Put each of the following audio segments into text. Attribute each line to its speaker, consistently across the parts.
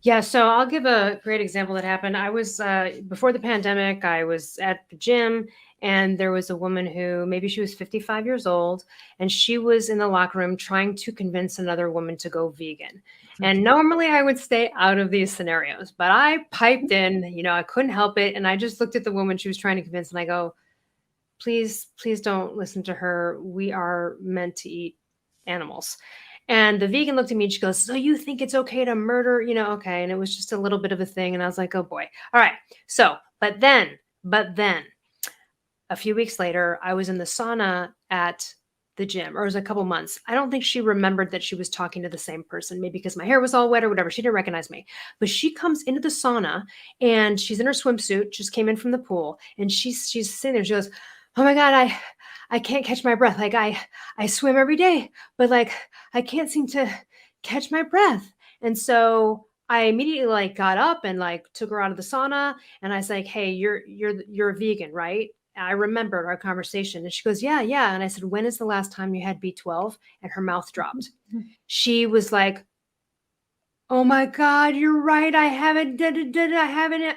Speaker 1: Yeah, so I'll give a great example that happened. I was before the pandemic, I was at the gym and there was a woman who maybe she was 55 years old and she was in the locker room trying to convince another woman to go vegan. And normally I would stay out of these scenarios, but I piped in, I couldn't help it and I just looked at the woman she was trying to convince and I go, "Please, please don't listen to her. We are meant to eat animals." And the vegan looked at me and she goes, "So you think it's okay to murder?" Okay. And it was just a little bit of a thing. And I was like, oh boy. All right. So, but then a few weeks later, I was in the sauna at the gym, or it was a couple months. I don't think she remembered that she was talking to the same person, maybe because my hair was all wet or whatever. She didn't recognize me. But she comes into the sauna and she's in her swimsuit, just came in from the pool, and she's sitting there. She goes, "Oh my God, I can't catch my breath. Like I swim every day, but like I can't seem to catch my breath." And so I immediately like got up and like took her out of the sauna and I was like, "Hey, you're a vegan, right?" I remembered our conversation and she goes, "Yeah, yeah." And I said, "When is the last time you had B12?" And her mouth dropped. She was like, "Oh my God, you're right. I haven't, I haven't."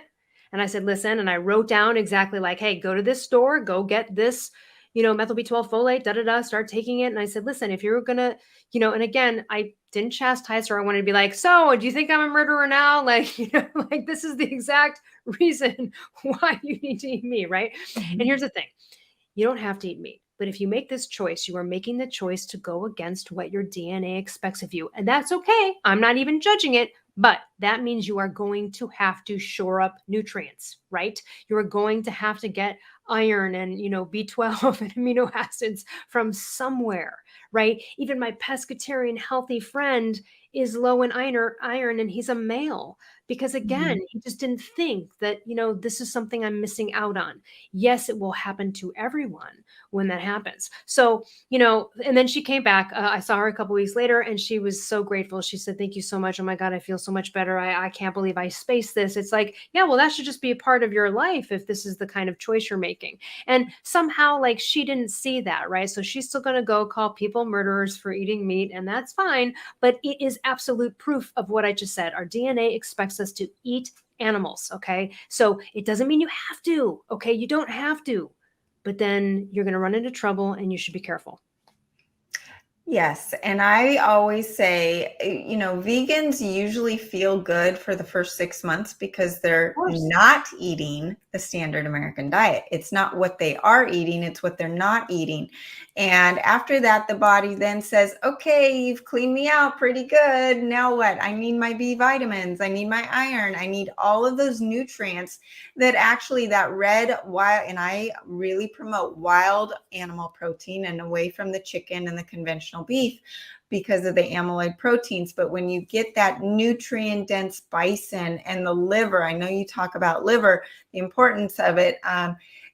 Speaker 1: And I said, "Listen," and I wrote down exactly like, "Hey, go to this store, go get this, methyl B12 folate, start taking it." And I said, "Listen, if you're going to, and again, I didn't chastise her. I wanted to be like, "So do you think I'm a murderer now?" Like, like this is the exact reason why you need to eat me. Right. And here's the thing. You don't have to eat meat. But if you make this choice, you are making the choice to go against what your DNA expects of you. And that's okay. I'm not even judging it. But that means you are going to have to shore up nutrients, right? You are going to have to get iron and, B12 and amino acids from somewhere, right? Even my pescatarian healthy friend is low in iron and he's a male because again, he just didn't think that, this is something I'm missing out on. Yes, it will happen to everyone when that happens. So, and then she came back. I saw her a couple weeks later and she was so grateful. She said, "Thank you so much. Oh my God, I feel so much better. I can't believe I spaced this." It's like, yeah, well, that should just be a part of your life if this is the kind of choice you're making. And somehow, like, she didn't see that, right? So she's still going to go call people murderers for eating meat, and that's fine. But it is absolute proof of what I just said. Our DNA expects us to eat animals. Okay. So it doesn't mean you have to. Okay. You don't have to, but then you're going to run into trouble and you should be careful.
Speaker 2: Yes. And I always say, vegans usually feel good for the first 6 months because
Speaker 1: Of
Speaker 2: they're
Speaker 1: course.
Speaker 2: not eating the standard American diet. It's not what they are eating, it's what they're not eating. And after that, the body then says, "Okay, you've cleaned me out pretty good. Now what? I need my B vitamins. I need my iron. I need all of those nutrients that actually that red wild," and I really promote wild animal protein and away from the chicken and the conventional beef because of the amyloid proteins. But when you get that nutrient dense bison and the liver, I know you talk about liver, the importance of it,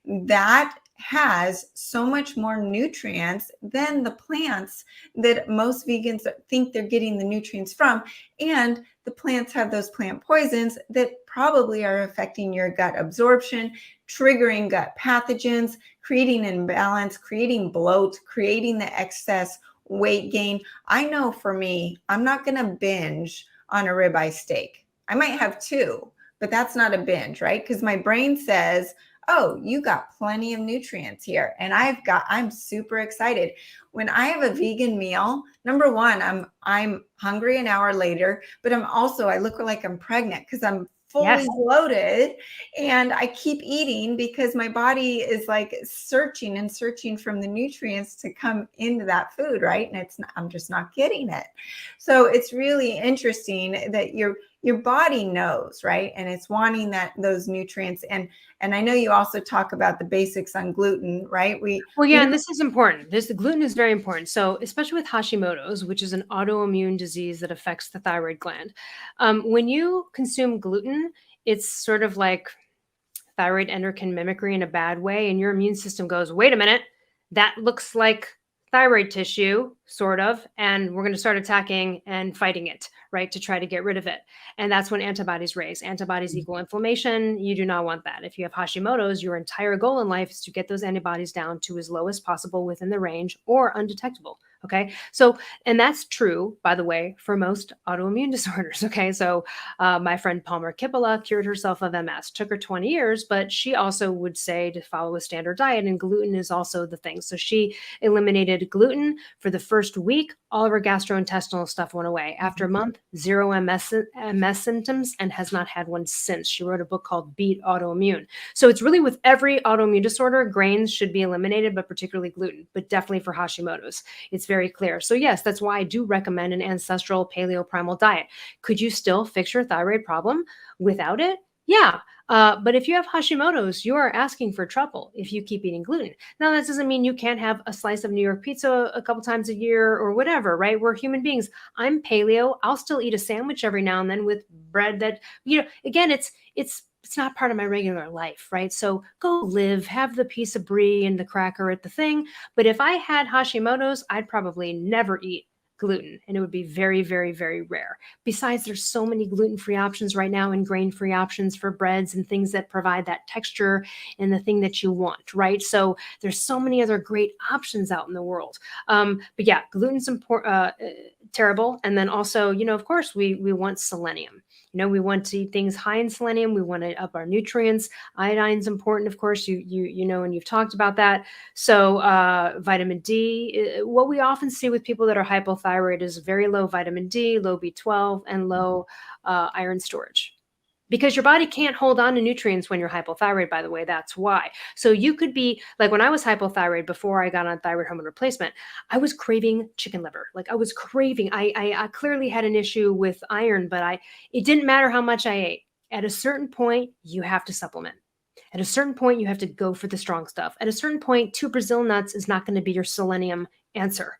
Speaker 2: that has so much more nutrients than the plants that most vegans think they're getting the nutrients from. And the plants have those plant poisons that probably are affecting your gut absorption, triggering gut pathogens, creating imbalance, creating bloat, creating the excess weight gain. I know for me, I'm not going to binge on a ribeye steak. I might have two, but that's not a binge, right? Because my brain says, "Oh, you got plenty of nutrients here." And I'm super excited. When I have a vegan meal, number one, I'm hungry an hour later, but I look like I'm pregnant because I'm fully
Speaker 1: Yes.
Speaker 2: bloated and I keep eating because my body is like searching and searching from the nutrients to come into that food, right? And I'm just not getting it. So it's really interesting that your body knows, right? And it's wanting those nutrients. And I know you also talk about the basics on gluten, right?
Speaker 1: Well,
Speaker 2: We
Speaker 1: yeah, and this is important. The gluten is very important. So, especially with Hashimoto's, which is an autoimmune disease that affects the thyroid gland, when you consume gluten, it's sort of like thyroid endocrine mimicry in a bad way, and your immune system goes, "Wait a minute, that looks like thyroid tissue, sort of, and we're going to start attacking and fighting it, right, to try to get rid of it." And that's when antibodies raise. Antibodies equal inflammation. You do not want that. If you have Hashimoto's, your entire goal in life is to get those antibodies down to as low as possible within the range or undetectable. Okay. So, and that's true, by the way, for most autoimmune disorders. Okay. So, my friend Palmer Kippola cured herself of MS. Took her 20 years, but she also would say to follow a standard diet, and gluten is also the thing. So, she eliminated gluten for the first week. All of her gastrointestinal stuff went away. After a month, zero MS symptoms, and has not had one since. She wrote a book called Beat Autoimmune. So, it's really with every autoimmune disorder, grains should be eliminated, but particularly gluten, but definitely for Hashimoto's. It's very clear. So yes, that's why I do recommend an ancestral paleo primal diet. Could you still fix your thyroid problem without it? Yeah. But if you have Hashimoto's, you are asking for trouble if you keep eating gluten. Now, that doesn't mean you can't have a slice of New York pizza a couple times a year or whatever, right? We're human beings. I'm paleo. I'll still eat a sandwich every now and then with bread that, again, it's not part of my regular life, right? So go live, have the piece of brie and the cracker at the thing. But if I had Hashimoto's, I'd probably never eat gluten, and it would be very, very, very rare. Besides, there's so many gluten-free options right now and grain-free options for breads and things that provide that texture and the thing that you want, right? So there's so many other great options out in the world. But yeah, gluten's terrible. And then also, of course, we want selenium. We want to eat things high in selenium. We want to up our nutrients. Iodine's important, of course. You know, and you've talked about that. So vitamin D. What we often see with people that are hypothyroid is very low vitamin D, low B12, and low iron storage. Because your body can't hold on to nutrients when you're hypothyroid, by the way. That's why. So you could be like, when I was hypothyroid, before I got on thyroid hormone replacement, I was craving chicken liver. Like, I was craving. I clearly had an issue with iron, but it didn't matter how much I ate. At a certain point, you have to supplement. At a certain point, you have to go for the strong stuff. At a certain point, 2 Brazil nuts is not going to be your selenium answer.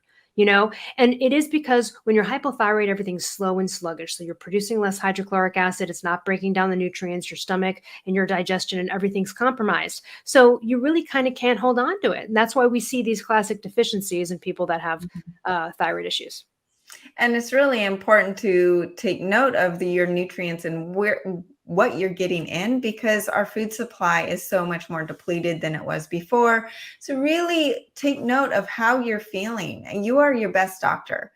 Speaker 1: And it is because when you're hypothyroid, everything's slow and sluggish. So you're producing less hydrochloric acid. It's not breaking down the nutrients. Your stomach and your digestion and everything's compromised. So you really kind of can't hold on to it. And that's why we see these classic deficiencies in people that have thyroid issues.
Speaker 2: And it's really important to take note of your nutrients and what you're getting in, because our food supply is so much more depleted than it was before. So really take note of how you're feeling. And you are your best doctor.